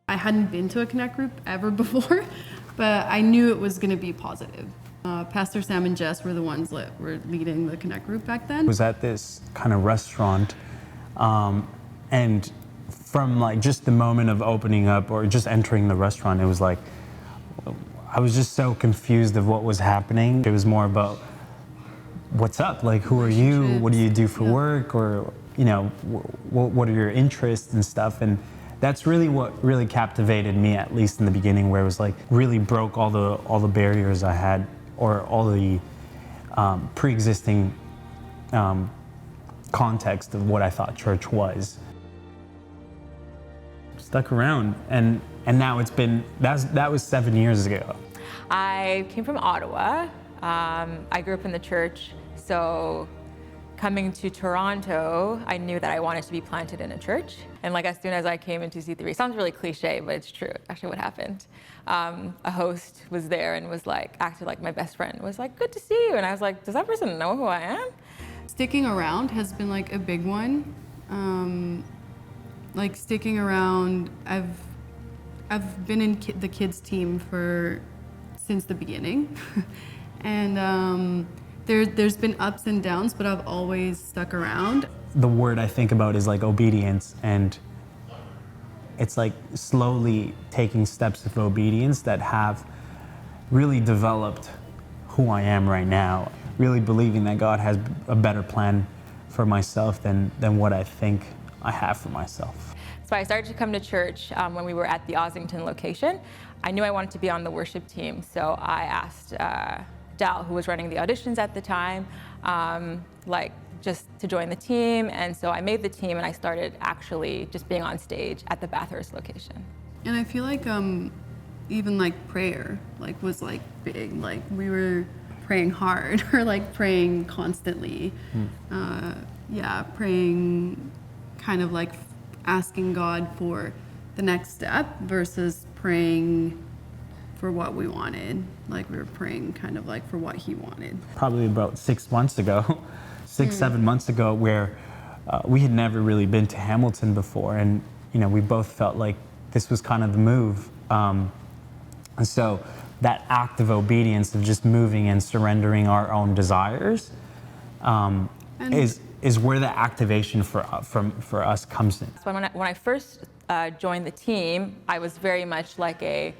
I hadn't been to a Connect group ever before, but I knew it was going to be positive. Pastor Sam and Jess were the ones that were leading the Connect group back then. I was at this kind of restaurant, and from like just the moment of opening up or just entering the restaurant, it was like, I was just so confused of what was happening. It was more about, what's up? Like, who are you? What do you do for work? Or, you know, what are your interests and stuff? And that's really what really captivated me, at least in the beginning, where it was like really broke all the barriers I had, or all the pre-existing context of what I thought church was. Stuck around, and now it's been, that was 7 years ago. I came from Ottawa. I grew up in the church, so coming to Toronto, I knew that I wanted to be planted in a church. And like as soon as I came into C3, sounds really cliche, but it's true, actually what happened. A host was there and was like, acted like my best friend, was like, good to see you. And I was like, does that person know who I am? Sticking around has been like a big one. Like sticking around, I've been in the kids team since the beginning. And there's been ups and downs, but I've always stuck around. The word I think about is like obedience, and it's like slowly taking steps of obedience that have really developed who I am right now. Really believing that God has a better plan for myself than what I think I have for myself. So I started to come to church when we were at the Ossington location. I knew I wanted to be on the worship team, so I asked Dal, who was running the auditions at the time, just to join the team. And so I made the team, and I started actually just being on stage at the Bathurst location. And I feel like even like prayer was like big. Like we were praying hard, or like praying constantly. Praying, kind of like asking God for the next step versus praying for what we wanted. Like we were praying kind of like for what He wanted. Probably about 6 months ago, 7 months ago, where we had never really been to Hamilton before, and you know, we both felt like this was kind of the move. And so that act of obedience, of just moving and surrendering our own desires, is where the activation for us comes in. So when I first joined the team, I was very much like a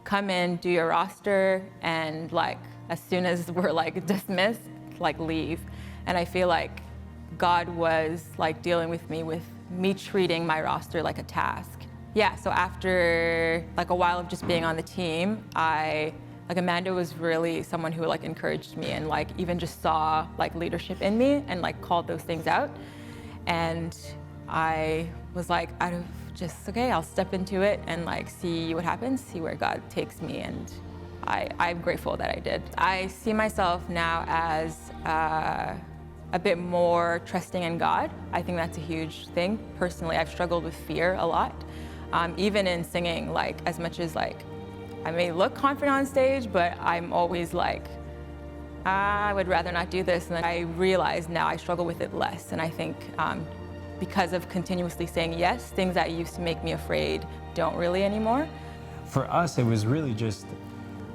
come in, do your roster, and like as soon as we're like dismissed, like leave. And I feel like God was like dealing with me treating my roster like a task. Yeah, so after like a while of just being on the team, like Amanda was really someone who like encouraged me, and like even just saw like leadership in me and like called those things out. And I was like, out of just, okay, I'll step into it and like see what happens, see where God takes me. And I'm grateful that I did. I see myself now as a bit more trusting in God. I think that's a huge thing. Personally, I've struggled with fear a lot. Even in singing, like as much as like, I may look confident on stage, but I'm always like, I would rather not do this. And then I realize now I struggle with it less. And I think because of continuously saying yes, things that used to make me afraid don't really anymore. For us, it was really just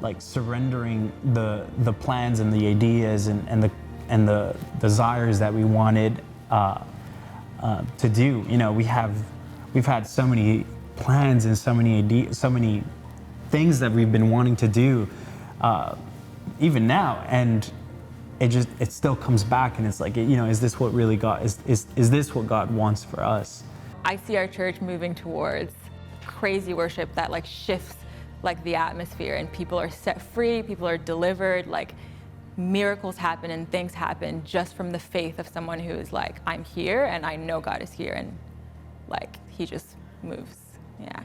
like surrendering the plans and the ideas and the desires that we wanted to do. You know, we've had so many plans and so many ideas, so many things that we've been wanting to do, even now, and it still comes back, and it's like, you know, is this what really God is this what God wants for us? I see our church moving towards crazy worship that like shifts like the atmosphere, and people are set free, people are delivered, like miracles happen and things happen just from the faith of someone who is like, I'm here and I know God is here, and like He just moves. Yeah.